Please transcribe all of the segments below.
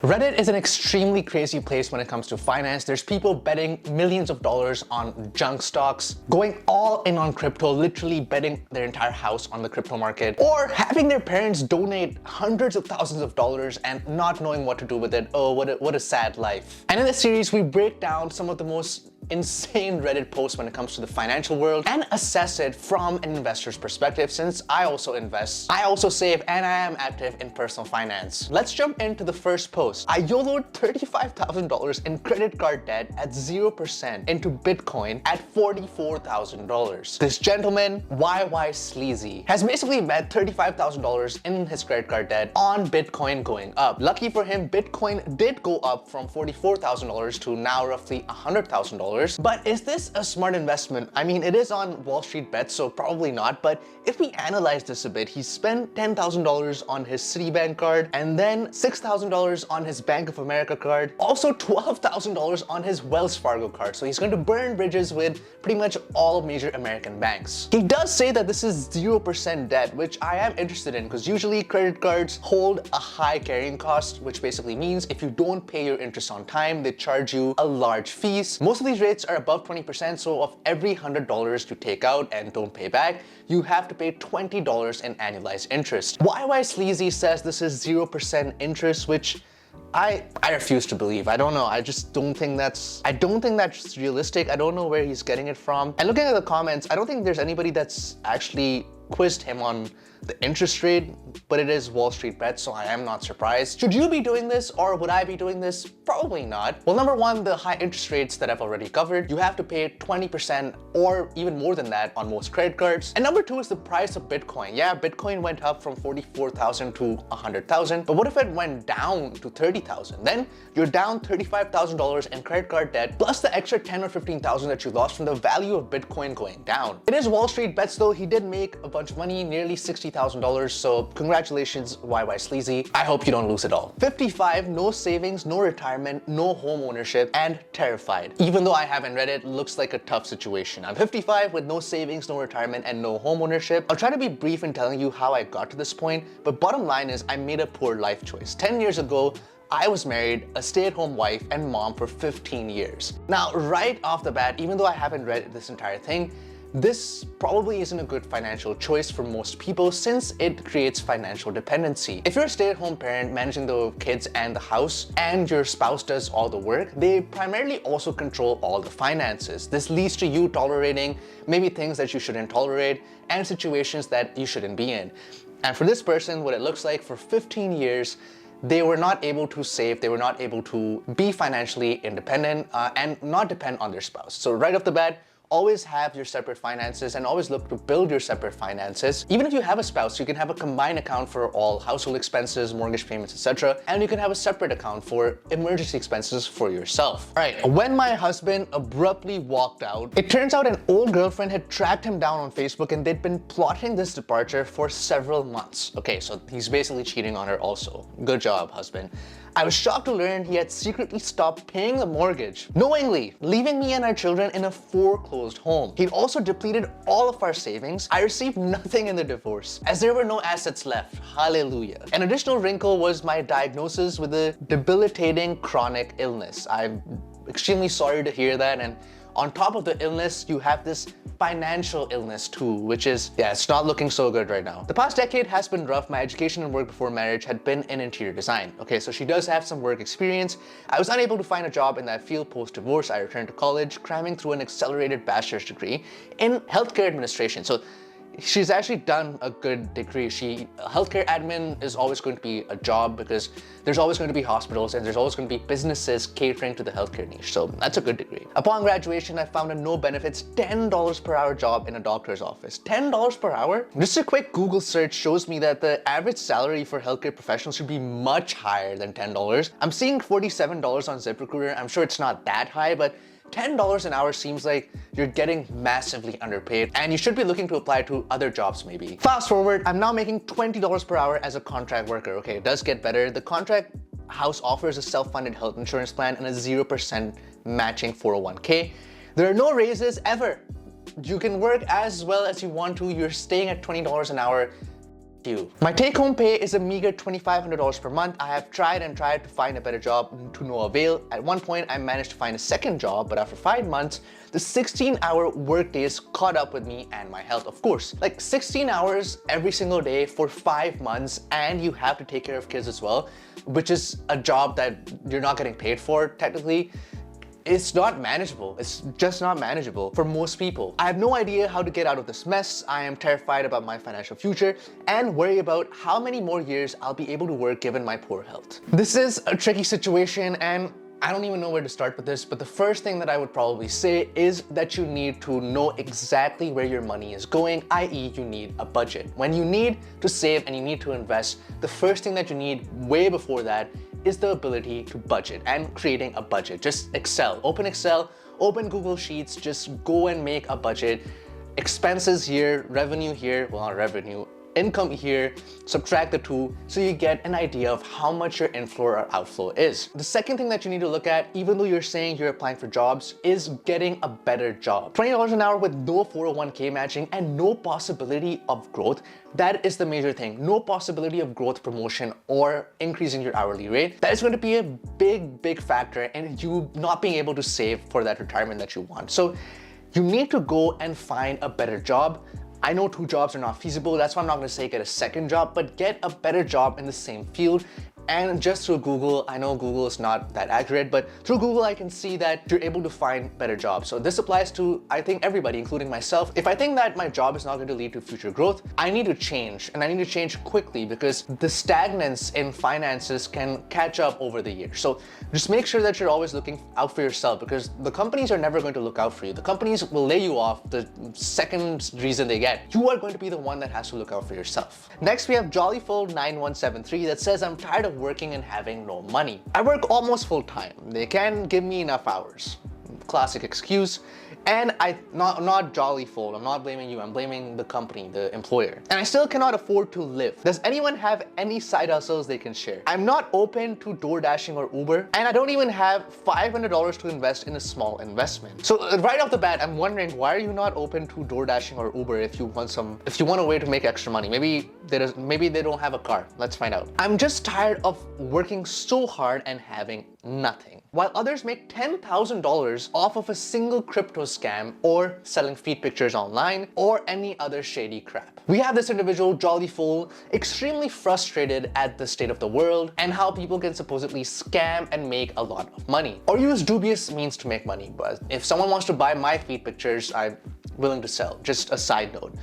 Reddit is an extremely crazy place when it comes to finance. There's people betting millions of dollars on junk stocks, going all in on crypto, literally betting their entire house on the crypto market, or having their parents donate hundreds of thousands of dollars and not knowing what to do with it. Oh, what a sad life. And in this series, we break down some of the most insane Reddit posts when it comes to the financial world and assess it from an investor's perspective. Since I also invest, I also save, and I am active in personal finance. Let's jump into the first post. I YOLO'd $35,000 in credit card debt at 0% into Bitcoin at $44,000. This gentleman, YY Sleazy, has basically bet $35,000 in his credit card debt on Bitcoin going up. Lucky for him, Bitcoin did go up from $44,000 to now roughly $100,000. But is this a smart investment? I mean, it is on Wall Street Bets, so probably not. But if we analyze this a bit, he spent $10,000 on his Citibank card, and then $6,000 on his Bank of America card, also $12,000 on his Wells Fargo card. So he's going to burn bridges with pretty much all major American banks. He does say that this is 0% debt, which I am interested in because usually credit cards hold a high carrying cost, which basically means if you don't pay your interest on time, they charge you a large fees. Most of these rates are above 20%, so of every $100 you take out and don't pay back, you have to pay $20 in annualized interest. YY Sleazy says this is 0% interest, which I refuse to believe. I don't know. I just don't think that's realistic. I don't know where he's getting it from. And looking at the comments, I don't think there's anybody that's actually quizzed him on the interest rate, but it is Wall Street Bets, so I am not surprised. Should you be doing this, or would I be doing this? Probably not. Well, number one, the high interest rates that I've already covered. You have to pay 20% or even more than that on most credit cards. And number two is the price of Bitcoin. Yeah, Bitcoin went up from 44,000 to 100,000, but what if it went down to 30,000? Then you're down $35,000 in credit card debt, plus the extra 10 or 15,000 that you lost from the value of Bitcoin going down. It is Wall Street Bets though. He did make a bunch of money, nearly $60,000, so congratulations, YY Sleazy. I hope you don't lose it all. 55, no savings, no retirement, no home ownership, and terrified. Even though I haven't read it, looks like a tough situation. I'm 55 with no savings, no retirement, and no home ownership. I'll try to be brief in telling you how I got to this point, but bottom line is I made a poor life choice. 10 years ago, I was married, a stay-at-home wife, and mom for 15 years. Now, right off the bat, even though I haven't read this entire thing, this probably isn't a good financial choice for most people since it creates financial dependency. If you're a stay-at-home parent managing the kids and the house, and your spouse does all the work, they primarily also control all the finances. This leads to you tolerating maybe things that you shouldn't tolerate and situations that you shouldn't be in. And for this person, what it looks like for 15 years, they were not able to save, they were not able to be financially independent and not depend on their spouse. So right off the bat, always have your separate finances and always look to build your separate finances. Even if you have a spouse, you can have a combined account for all household expenses, mortgage payments, etc. And you can have a separate account for emergency expenses for yourself. All right, when my husband abruptly walked out, it turns out an old girlfriend had tracked him down on Facebook and they'd been plotting this departure for several months. Okay, so he's basically cheating on her also. Good job, husband. I was shocked to learn he had secretly stopped paying the mortgage, knowingly, leaving me and our children in a foreclosed home. He'd also depleted all of our savings. I received nothing in the divorce, as there were no assets left. Hallelujah. An additional wrinkle was my diagnosis with a debilitating chronic illness. I'm extremely sorry to hear that, and on top of the illness, you have this financial illness too, which is, yeah, it's not looking so good right now. The past decade has been rough. My education and work before marriage had been in interior design. Okay, so she does have some work experience. I was unable to find a job in that field post-divorce. I returned to college, cramming through an accelerated bachelor's degree in healthcare administration. So she's actually done a good degree. Healthcare admin is always going to be a job because there's always going to be hospitals and there's always going to be businesses catering to the healthcare niche. So that's a good degree. Upon graduation, I found a no benefits $10 per hour job in a doctor's office. $10 per hour? Just a quick Google search shows me that the average salary for healthcare professionals should be much higher than $10. I'm seeing $47 on ZipRecruiter. I'm sure it's not that high, but $10 an hour seems like you're getting massively underpaid and you should be looking to apply to other jobs maybe. Fast forward, I'm now making $20 per hour as a contract worker. Okay, it does get better. The contract house offers a self-funded health insurance plan and a 0% matching 401k. There are no raises ever. You can work as well as you want to. You're staying at $20 an hour. you. My take-home pay is a meager $2,500 per month. I have tried and tried to find a better job to no avail. At one point, I managed to find a second job, but after 5 months, the 16-hour work days caught up with me and my health, of course. Like 16 hours every single day for 5 months, and you have to take care of kids as well, which is a job that you're not getting paid for, technically. It's not manageable. It's just not manageable for most people. I have no idea how to get out of this mess. I am terrified about my financial future and worry about how many more years I'll be able to work given my poor health. This is a tricky situation, and I don't even know where to start with this, but the first thing that I would probably say is that you need to know exactly where your money is going, i.e. you need a budget. When you need to save and you need to invest, the first thing that you need way before that is the ability to budget and creating a budget. Just Excel, open Google Sheets, just go and make a budget. Expenses here, revenue here, well, not revenue, income here, subtract the two so you get an idea of how much your inflow or outflow is. The second thing that you need to look at, even though you're saying you're applying for jobs, is getting a better job. $20 an hour with no 401k matching and no possibility of growth. That is the major thing. No possibility of growth, promotion, or increasing your hourly rate. That is going to be a big factor in you not being able to save for that retirement that you want. So you need to go and find a better job. I know 2 jobs are not feasible. That's why I'm not going to say get a second job, but get a better job in the same field. And just through Google, I know Google is not that accurate, but through Google, I can see that you're able to find better jobs. So this applies to, I think, everybody, including myself. If I think that my job is not going to lead to future growth, I need to change, and I need to change quickly because the stagnance in finances can catch up over the years. So just make sure that you're always looking out for yourself, because the companies are never going to look out for you. The companies will lay you off the second reason they get. You are going to be the one that has to look out for yourself. Next, we have Jollyful9173 that says, I'm tired of working and having no money. I work almost full time. They can't give me enough hours. Classic excuse. And not Jollyful, I'm not blaming you, I'm blaming the company, the employer. And I still cannot afford to live. Does anyone have any side hustles they can share? I'm not open to door dashing or Uber, and I don't even have $500 to invest in a small investment. So right off the bat, I'm wondering, why are you not open to door dashing or Uber if you want a way to make extra money? Maybe they don't have a car. Let's find out. I'm just tired of working so hard and having nothing. While others make $10,000 off of a single crypto scam or selling feed pictures online or any other shady crap. We have this individual, Jollyful, extremely frustrated at the state of the world and how people can supposedly scam and make a lot of money or use dubious means to make money. But if someone wants to buy my feed pictures, I'm willing to sell. Just a side note.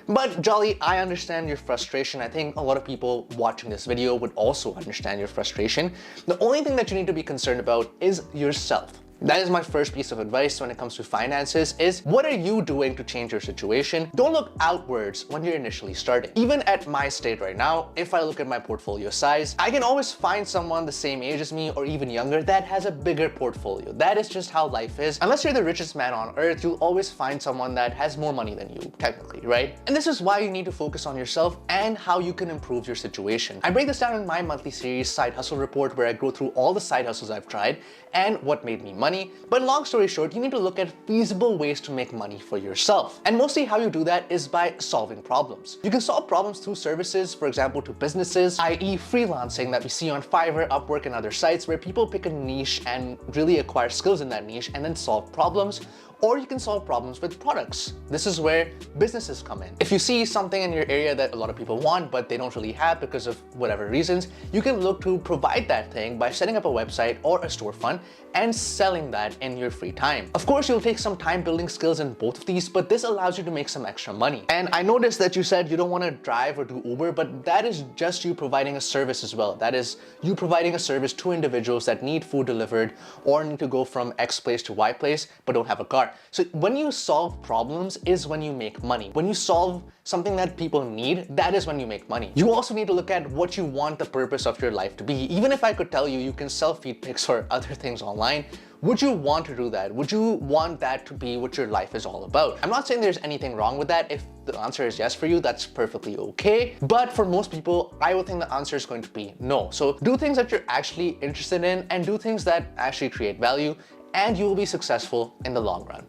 But Jolly, I understand your frustration. I think a lot of people watching this video would also understand your frustration. The only thing that you need to be concerned about is yourself. That is my first piece of advice when it comes to finances is, what are you doing to change your situation? Don't look outwards when you're initially starting. Even at my state right now, if I look at my portfolio size, I can always find someone the same age as me or even younger that has a bigger portfolio. That is just how life is. Unless you're the richest man on earth, you'll always find someone that has more money than you, technically, right? And this is why you need to focus on yourself and how you can improve your situation. I break this down in my monthly series, Side Hustle Report, where I go through all the side hustles I've tried and what made me money. But long story short, you need to look at feasible ways to make money for yourself. And mostly how you do that is by solving problems. You can solve problems through services, for example, to businesses, i.e. freelancing that we see on Fiverr, Upwork, and other sites where people pick a niche and really acquire skills in that niche and then solve problems. Or you can solve problems with products. This is where businesses come in. If you see something in your area that a lot of people want, but they don't really have because of whatever reasons, you can look to provide that thing by setting up a website or a storefront and selling that in your free time. Of course, you'll take some time building skills in both of these, but this allows you to make some extra money. And I noticed that you said you don't want to drive or do Uber, but that is just you providing a service as well. That is you providing a service to individuals that need food delivered or need to go from X place to Y place, but don't have a car. So when you solve problems is when you make money. When you solve something that people need, that is when you make money. You also need to look at what you want the purpose of your life to be. Even if I could tell you you can sell feed pics or other things online, would you want to do that? Would you want that to be what your life is all about? I'm not saying there's anything wrong with that. If the answer is yes for you, that's perfectly okay. But for most people, I would think the answer is going to be no. So do things that you're actually interested in and do things that actually create value, and you will be successful in the long run.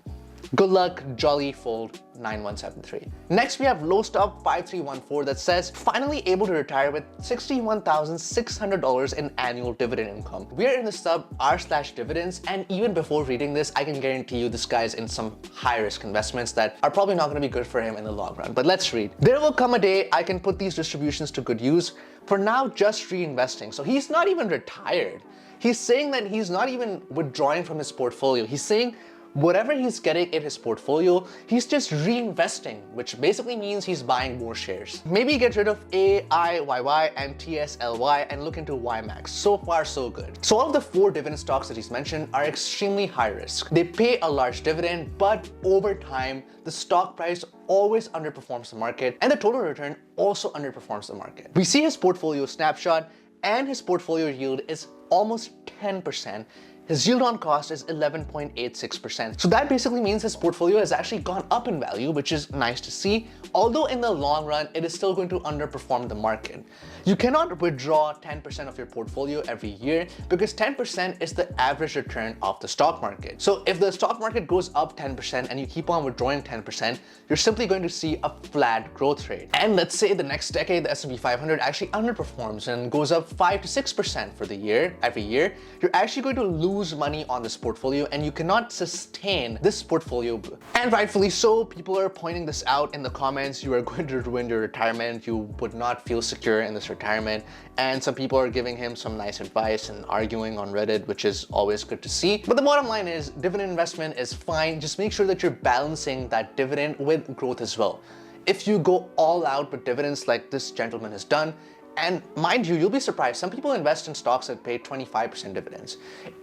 Good luck, Jollyful 9173. Next, we have Low Stop 5314 that says, finally able to retire with $61,600 in annual dividend income. We are in the sub r/dividends, and even before reading this, I can guarantee you this guy's in some high risk investments that are probably not going to be good for him in the long run. But let's read. There will come a day I can put these distributions to good use. For now, just reinvesting. So he's not even retired. He's saying that he's not even withdrawing from his portfolio. He's saying whatever he's getting in his portfolio, he's just reinvesting, which basically means he's buying more shares. Maybe get rid of AIYY and TSLY and look into YMAX. So far, so good. So all of the 4 dividend stocks that he's mentioned are extremely high risk. They pay a large dividend, but over time, the stock price always underperforms the market and the total return also underperforms the market. We see his portfolio snapshot and his portfolio yield is almost 10%. His yield on cost is 11.86%. So that basically means his portfolio has actually gone up in value, which is nice to see. Although in the long run, it is still going to underperform the market. You cannot withdraw 10% of your portfolio every year because 10% is the average return of the stock market. So if the stock market goes up 10% and you keep on withdrawing 10%, you're simply going to see a flat growth rate. And let's say the next decade, the S&P 500 actually underperforms and goes up 5 to 6% for the year, every year, you're actually going to lose money on this portfolio and you cannot sustain this portfolio. And rightfully so, people are pointing this out in the comments. You are going to ruin your retirement. You would not feel secure in this retirement. And some people are giving him some nice advice and arguing on Reddit, which is always good to see. But the bottom line is dividend investment is fine. Just make sure that you're balancing that dividend with growth as well. If you go all out with dividends like this gentleman has done, and mind you, you'll be surprised. Some people invest in stocks that pay 25% dividends.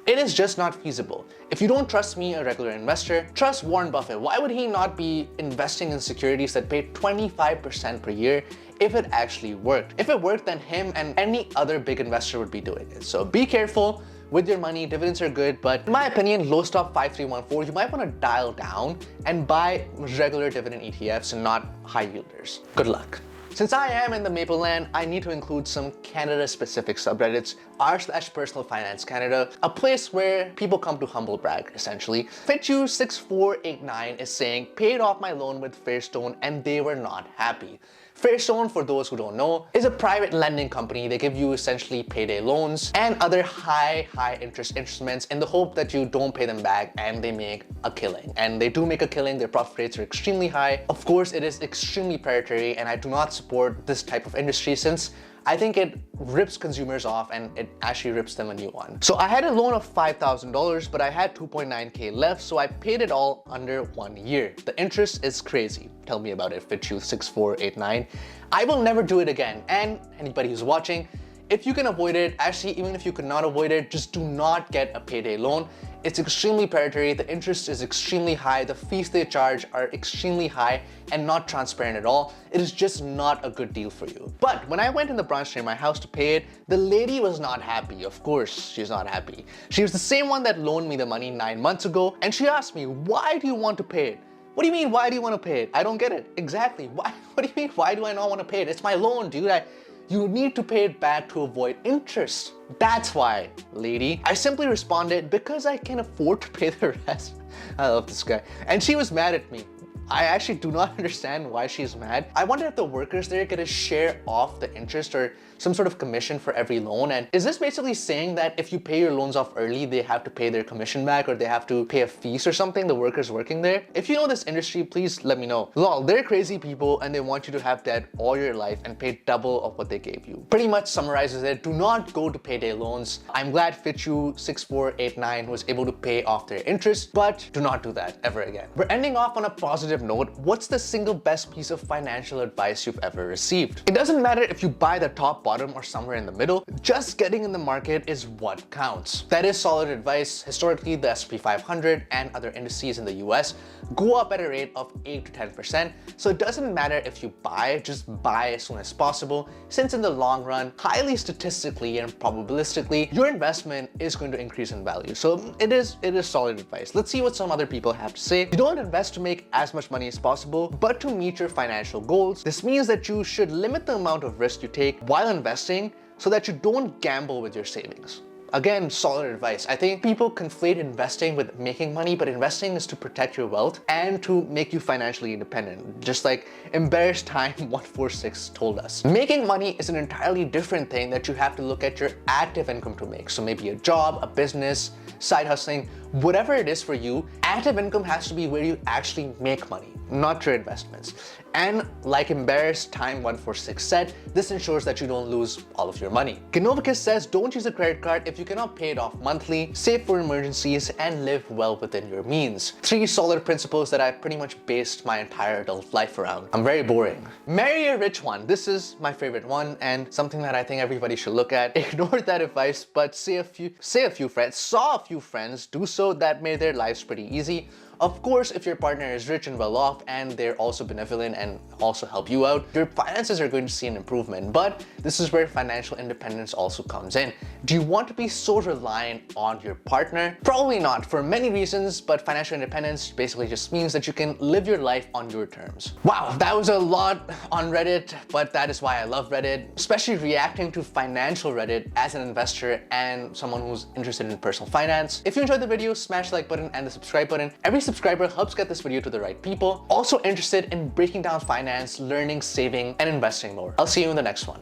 It is just not feasible. If you don't trust me, a regular investor, trust Warren Buffett. Why would he not be investing in securities that pay 25% per year if it actually worked? If it worked, then him and any other big investor would be doing it. So be careful with your money. Dividends are good, but in my opinion, Low Stop 5314, you might want to dial down and buy regular dividend ETFs and not high yielders. Good luck. Since I am in the Maple Land, I need to include some Canada-specific subreddits, r/personal finance Canada, a place where people come to humble brag, essentially. Fitchu6489 is saying, paid off my loan with Fairstone and they were not happy. Fairstone, for those who don't know, is a private lending company. They give you essentially payday loans and other high interest instruments in the hope that you don't pay them back and they make a killing. And they do make a killing. Their profit rates are extremely high. Of course, it is extremely predatory and I do not support this type of industry since I think it rips consumers off and it actually rips them a new one. So I had a loan of $5,000, but I had 2.9K left, so I paid it all under 1 year. The interest is crazy. Tell me about it, Fitchu6489. I will never do it again. And anybody who's watching, if you can avoid it, actually, even if you could not avoid it, just do not get a payday loan. It's extremely predatory. The interest is extremely high. The fees they charge are extremely high and not transparent at all. It is just not a good deal for you. But when I went in the branch near my house to pay it, the lady was not happy. Of course, she's not happy. She was the same one that loaned me the money 9 months ago. And she asked me, why do you want to pay it? What do you mean, why do you want to pay it? I don't get it. Exactly. Why? What do you mean, why do I not want to pay it? It's my loan, dude. You need to pay it back to avoid interest. That's why, lady. I simply responded, because I can afford to pay the rest. I love this guy. And she was mad at me. I actually do not understand why she's mad. I wonder if the workers there get a share off the interest or some sort of commission for every loan. And is this basically saying that if you pay your loans off early, they have to pay their commission back or they have to pay a fees or something, the workers working there? If you know this industry, please let me know. Lol, they're crazy people and they want you to have debt all your life and pay double of what they gave you. Pretty much summarizes it. Do not go to payday loans. I'm glad Fitchu6489 was able to pay off their interest, but do not do that ever again. We're ending off on a positive note. What's the single best piece of financial advice you've ever received? It doesn't matter if you buy the top, bottom, or somewhere in the middle. Just getting in the market is what counts. That is solid advice. Historically, the S&P 500 and other indices in the US go up at a rate of 8 to 10%. So it doesn't matter if you buy, just buy as soon as possible, since in the long run, highly statistically and probabilistically, your investment is going to increase in value. So it is solid advice. Let's see what some other people have to say. You don't invest to make as much money as possible, but to meet your financial goals. This means that you should limit the amount of risk you take while investing so that you don't gamble with your savings. Again, solid advice. I think people conflate investing with making money, but investing is to protect your wealth and to make you financially independent, just like Embarrassed Time 146 told us. Making money is an entirely different thing that you have to look at your active income to make. So maybe a job, a business, side hustling, whatever it is for you, active income has to be where you actually make money, not your investments. And like Embarrassed Time 146 said, this ensures that you don't lose all of your money. Genovicus says, don't use a credit card if you cannot pay it off monthly, save for emergencies, and live well within your means. 3 solid principles that I've pretty much based my entire adult life around. I'm very boring. Marry a rich one. This is my favorite one and something that I think everybody should look at. Ignore that advice, but saw a few friends do so that made their lives pretty easy. Of course, if your partner is rich and well off and they're also benevolent and also help you out, your finances are going to see an improvement. But this is where financial independence also comes in. Do you want to be so reliant on your partner? Probably not, for many reasons, but financial independence basically just means that you can live your life on your terms. Wow, that was a lot on Reddit, but that is why I love Reddit, especially reacting to financial Reddit as an investor and someone who's interested in personal finance. If you enjoyed the video, smash the like button and the subscribe button. Every subscriber helps get this video to the right people. Also interested in breaking down finance, learning, saving, and investing more. I'll see you in the next one.